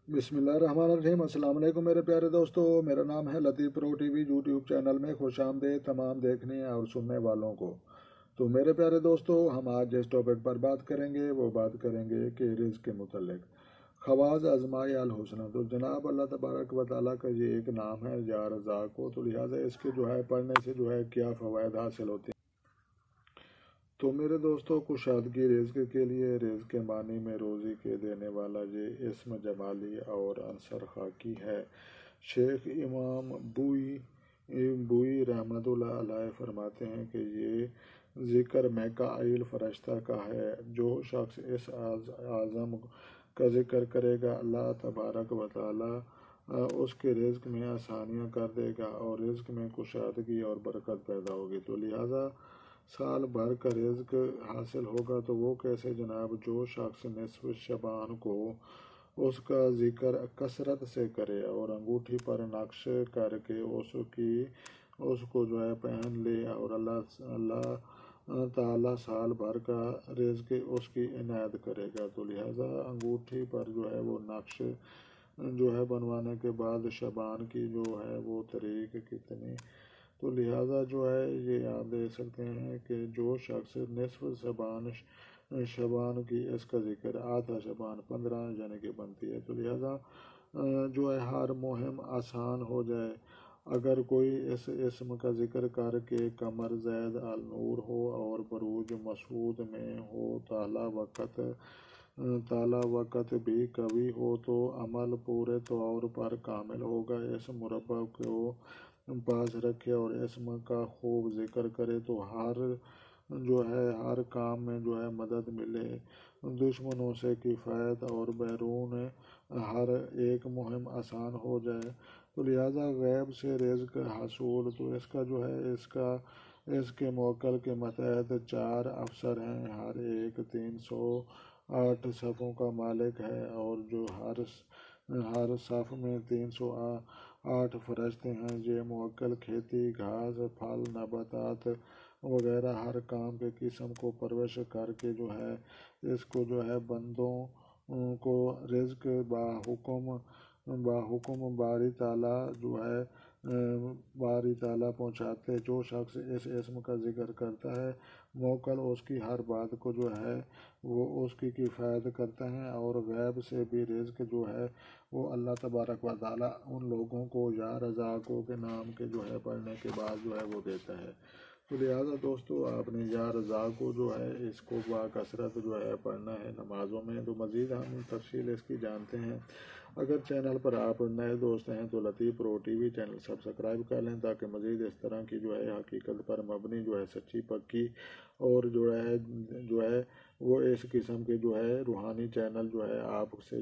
بسم اللہ الرحمن الرحیم۔ السلام علیکم میرے پیارے دوستو، میرا نام ہے لطیف پرو ٹی وی یوٹیوب چینل میں خوش آمدید تمام دیکھنے اور سننے والوں کو۔ تو میرے پیارے دوستو، ہم آج جس ٹاپک پر بات کریں گے وہ بات کریں گے کہ رزق کے متعلق خواص ازمائے الحسنہ۔ تو جناب اللہ تبارک و تعالیٰ کا یہ ایک نام ہے یا رزاق کو، تو لہٰذا اس کے پڑھنے سے کیا فوائد حاصل ہوتے ہیں۔ تو میرے دوستو، کشادگی رزق کے لیے رزق کے معنی میں روزی کے دینے والا یہ اسم جمالی اور عنصر خاکی ہے۔ شیخ امام بوئی رحمۃ اللہ علیہ فرماتے ہیں کہ یہ ذکر میکائیل فرشتہ کا ہے۔ جو شخص اس اعظم کا ذکر کرے گا، اللہ تبارک و تعالیٰ اس کے رزق میں آسانیاں کر دے گا اور رزق میں کشادگی اور برکت پیدا ہوگی۔ تو لہٰذا سال بھر کا رزق حاصل ہوگا تو وہ کیسے جناب؟ جو شخص نصف شعبان کو اس کا ذکر کثرت سے کرے اور انگوٹھی پر نقش کر کے اس کو پہن لے، اور اللہ تعالیٰ سال بھر کا رزق اس کی عنایت کرے گا۔ تو لہٰذا انگوٹھی پر وہ نقش بنوانے کے بعد شعبان کی وہ تاریخ کتنی، تو لہٰذا یہ آپ دیکھ سکتے ہیں کہ جو شخص نصف شعبان کی اس کا ذکر آدھا شعبان 15 یعنی کہ بنتی ہے، تو لہٰذا ہر مہم آسان ہو جائے۔ اگر کوئی اس اسم کا ذکر کر کے قمر زید النور ہو اور بروج مسعود میں ہو، تالا وقت بھی قوی ہو، تو عمل پورے طور پر کامل ہوگا۔ اس مربع کو پاس رکھے اور اسم کا خوب ذکر کرے تو ہر کام میں مدد ملے، دشمنوں سے کفایت اور بیرون ہر ایک مہم آسان ہو جائے۔ تو لہٰذا غیب سے رزق حصول، تو اس کے موکل کے متحد 4 افسر ہیں، ہر ایک 308 صفوں کا مالک ہے، اور ہر صف میں 308 فرشتے ہیں۔ یہ موکل کھیتی، گھاس، پھل، نباتات وغیرہ ہر کام کے قسم کو پرورش کر کے اس کو بندوں کو رزق باحکم باری تعالیٰ پہنچاتے۔ جو شخص اس اسم کا ذکر کرتا ہے، موکل اس کی ہر بات کو وہ اس کی کفایت کرتا ہے، اور غیب سے بھی رزق وہ اللہ تبارک و تعالیٰ ان لوگوں کو یا رزاقوں کے نام کے پڑھنے کے بعد وہ دیتا ہے۔ تو لہٰذا دوستو، آپ نے یا رزاقوں اس کو باکثرت پڑھنا ہے نمازوں میں۔ تو مزید ہم تفصیل اس کی جانتے ہیں۔ اگر چینل پر آپ نئے دوست ہیں تو لطیف پرو ٹی وی چینل سبسکرائب کر لیں، تاکہ مزید اس طرح کی حقیقت پر مبنی سچی پکی اور وہ اس قسم کے روحانی چینل آپ سے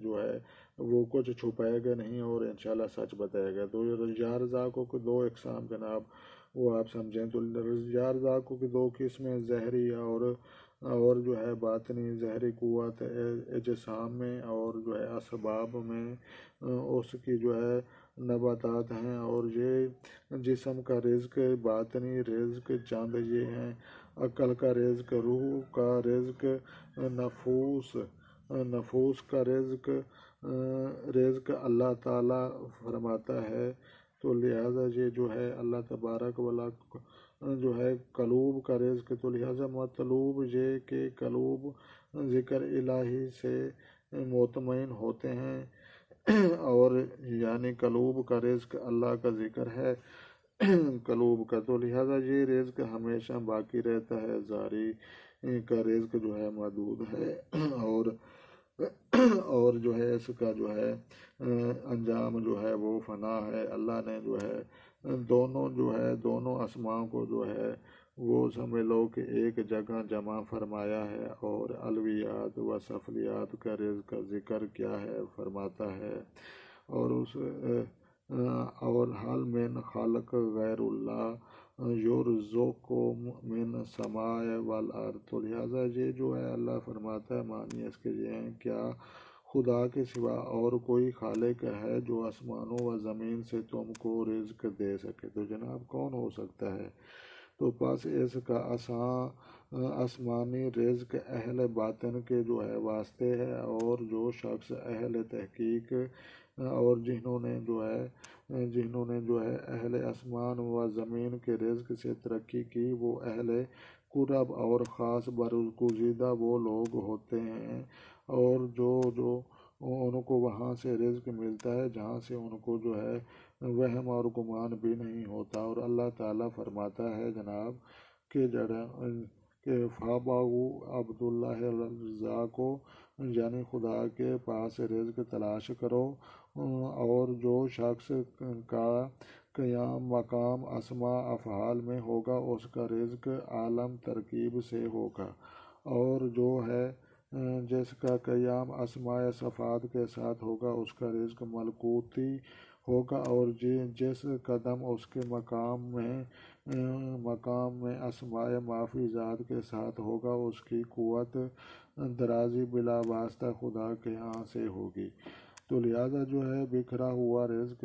وہ کچھ چھپائے گا نہیں اور انشاءاللہ سچ بتائے گا۔ تو یا رزاقوں کے 2 اقسام جناب وہ آپ سمجھیں۔ تو یا رزاقوں کی 2 قسمیں، زہری اور باطنی۔ زہری قوت اجسام میں اور اسباب میں اس کی نباتات ہیں، اور یہ جسم کا رزق۔ باطنی رزق چند یہ ہیں: عقل کا رزق، روح کا رزق، نفوس کا رزق اللہ تعالیٰ فرماتا ہے۔ تو لہٰذا یہ اللہ تبارک قلوب کا رزق۔ تو لہٰذا مطلوب یہ کہ قلوب ذکر الہی سے مطمئن ہوتے ہیں، اور یعنی قلوب کا رزق اللہ کا ذکر ہے قلوب کا۔ تو لہٰذا یہ رزق ہمیشہ باقی رہتا ہے، زاری کا رزق محدود ہے، اور اس کا انجام وہ فنا ہے۔ اللہ نے دونوں اسماء کو وہ سمجھ لو کہ ایک جگہ جمع فرمایا ہے، اور علویات و سفلیات کا رزق کا ذکر کیا ہے فرماتا ہے، اور حال من خلق غیر اللہ یرزقکم من السماء والارض۔ تو لہٰذا یہ اللہ فرماتا ہے، معنی اس کے یہ ہیں: کیا خدا کے سوا اور کوئی خالق ہے جو آسمانوں و زمین سے تم کو رزق دے سکے؟ تو جناب کون ہو سکتا ہے؟ تو پس اس کا آسمانی رزق اہل باطن کے جو ہے واسطے ہے، اور جو شخص اہل تحقیق اور جنہوں نے جو ہے اہل آسمان و زمین کے رزق سے ترقی کی، وہ اہل قرب اور خاص برگزیدہ وہ لوگ ہوتے ہیں، اور جو ان کو وہاں سے رزق ملتا ہے جہاں سے ان کو جو ہے وہم اور گمان بھی نہیں ہوتا۔ اور اللہ تعالیٰ فرماتا ہے جناب کہ فاباغو عبداللہ الرزاق کو، یعنی خدا کے پاس رزق تلاش کرو، اور جو شخص کا قیام مقام اسماء افعال میں ہوگا اس کا رزق عالم ترکیب سے ہوگا، اور جو ہے جس کا قیام اسماء صفات کے ساتھ ہوگا اس کا رزق ملکوتی ہوگا، اور جس قدم اس کے مقام میں اسماء معافی ذات کے ساتھ ہوگا اس کی قوت درازی بلا واسطہ خدا کے ہاں سے ہوگی۔ تو لہٰذا جو ہے بکھرا ہوا رزق،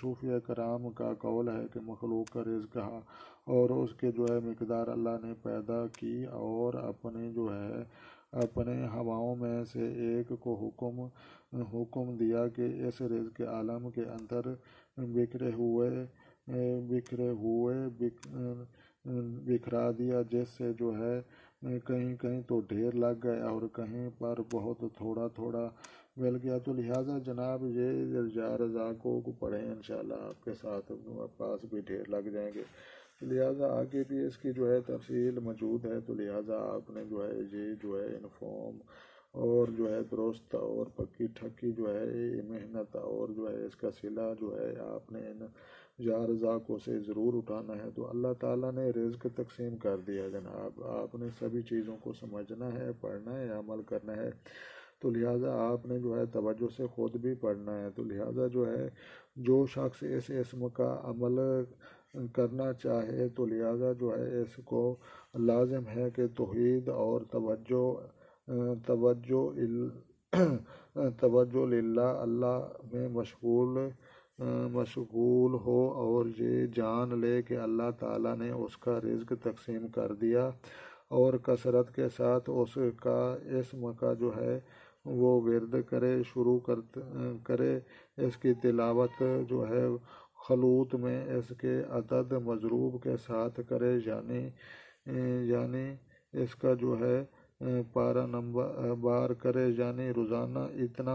صوفیہ کرام کا قول ہے کہ مخلوق کا رزق کہا، اور اس کے جو ہے مقدار اللہ نے پیدا کی، اور اپنے ہواؤں میں سے ایک کو حکم دیا کہ اس رزق عالم کے اندر بکھرا دیا، جس سے جو ہے کہیں کہیں تو ڈھیر لگ گئے اور کہیں پر بہت تھوڑا تھوڑا مل گیا۔ تو لہٰذا جناب یہ یا رزاقوں کو پڑھیں، انشاءاللہ آپ کے ساتھ پاس بھی ڈھیر لگ جائیں گے۔ لہٰذا آگے بھی اس کی جو ہے تفصیل موجود ہے، تو لہٰذا آپ نے جو ہے یہ جو ہے انفارم اور جو ہے درست اور پکی ٹھکی جو ہے محنت اور جو ہے اس کا صلہ جو ہے آپ نے ان یا رزاقوں سے ضرور اٹھانا ہے۔ تو اللہ تعالیٰ نے رزق تقسیم کر دیا جناب، آپ نے سبھی چیزوں کو سمجھنا ہے، پڑھنا ہے، عمل کرنا ہے۔ تو لہٰذا آپ نے جو ہے توجہ سے خود بھی پڑھنا ہے۔ تو لہٰذا جو ہے جو شخص اس اسم کا عمل کرنا چاہے تو لہٰذا جو ہے اس کو لازم ہے کہ توحید اور توجہ للہ اللہ میں مشغول ہو، اور یہ جان لے کہ اللہ تعالیٰ نے اس کا رزق تقسیم کر دیا، اور کثرت کے ساتھ اس کا اسم کا جو ہے وہ ورد شروع کرے، اس کی تلاوت جو ہے خلوت میں اس کے عدد مضروب کے ساتھ کرے، یعنی اس کا جو ہے پارہ نمبر بار کرے، یعنی روزانہ اتنا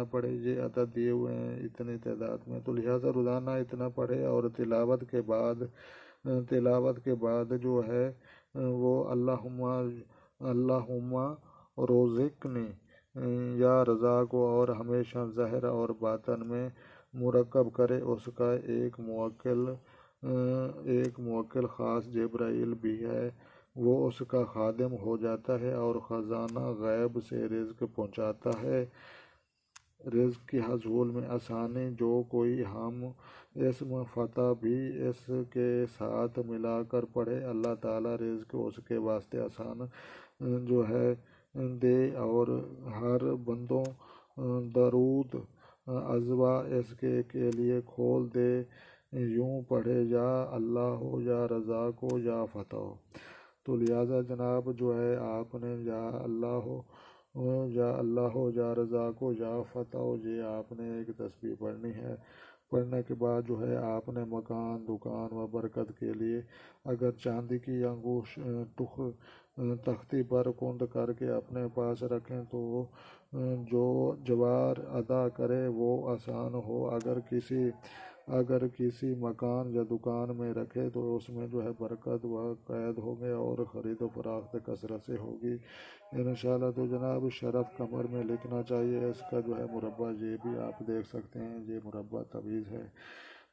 پڑھے، یہ عدد دیے ہوئے ہیں اتنے تعداد میں، تو لہٰذا روزانہ اتنا پڑھے، اور تلاوت کے بعد جو ہے وہ اللہم روزقنی یا رزاق اور ہمیشہ ظاہر اور باطن میں مرکب کرے۔ اس کا ایک موکل خاص جبرائیل بھی ہے، وہ اس کا خادم ہو جاتا ہے اور خزانہ غیب سے رزق پہنچاتا ہے۔ رزق کی حصول میں آسانی، جو کوئی ہم اسم فتح بھی اس کے ساتھ ملا کر پڑھے، اللہ تعالیٰ رزق اس کے واسطے آسان جو ہے دے، اور ہر بندوں درود ازوا اس کے لیے کھول دے، یوں پڑھے یا اللہ ہو یا رزاق ہو یا فتح ہو۔ تو لہٰذا جناب جو ہے آپ نے یا اللہ ہو یا رزاق ہو یا فتح ہو، یہ آپ نے ایک تسبیح پڑھنی ہے۔ پڑھنے کے بعد جو ہے آپ نے مکان، دکان و برکت کے لیے اگر چاندی کی تختی پر کند کر کے اپنے پاس رکھیں تو جو جوار ادا کرے وہ آسان ہو، اگر کسی مکان یا دکان میں رکھے تو اس میں جو ہے برکت و قید ہوگے اور خرید و فروخت کثرت سے ہوگی انشاءاللہ۔ تو جناب شرف کمر میں لکھنا چاہیے، اس کا جو ہے مربع یہ بھی آپ دیکھ سکتے ہیں، یہ مربع تعویذ ہے،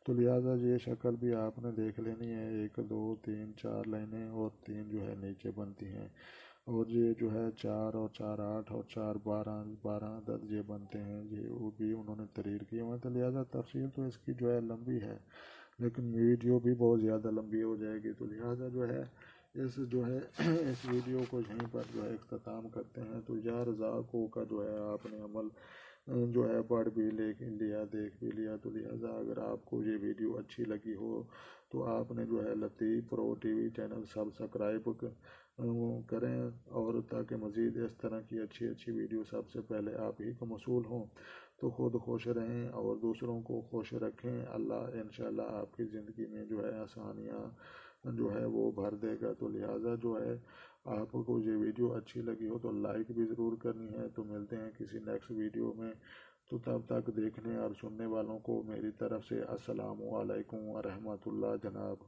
تو لہٰذا یہ شکل بھی آپ نے دیکھ لینی ہے، 1 2 3 4 لائنیں اور 3 جو ہے نیچے بنتی ہیں، اور یہ جو ہے 4 اور 4 8 اور 4 12 عدد یہ بنتے ہیں، یہ وہ بھی انہوں نے تحریر کیے ہوئے ہیں۔ تو لہٰذا تفصیل تو اس کی جو ہے لمبی ہے، لیکن ویڈیو بھی بہت زیادہ لمبی ہو جائے گی، تو لہٰذا جو ہے اس ویڈیو کو یہیں پر جو ہے اختتام کرتے ہیں۔ تو یا رزاقوں کا جو ہے آپ نے عمل جو ہے پڑھ بھی لیا، دیکھ بھی لیا، تو لہٰذا اگر آپ کو یہ ویڈیو اچھی لگی ہو تو آپ نے جو ہے لطیف پرو ٹی وی چینل سبسکرائب کریں، اور تاکہ مزید اس طرح کی اچھی اچھی ویڈیو سب سے پہلے آپ ہی کو موصول ہوں۔ تو خود خوش رہیں اور دوسروں کو خوش رکھیں، اللہ انشاءاللہ آپ کی زندگی میں جو ہے آسانیاں جو ہے وہ بھر دے گا۔ تو لہٰذا جو ہے آپ کو یہ ویڈیو اچھی لگی ہو تو لائک بھی ضرور کرنی ہے۔ تو ملتے ہیں کسی نیکسٹ ویڈیو میں، تو تب تک دیکھنے اور سننے والوں کو میری طرف سے السلام علیکم ورحمۃ اللہ جناب۔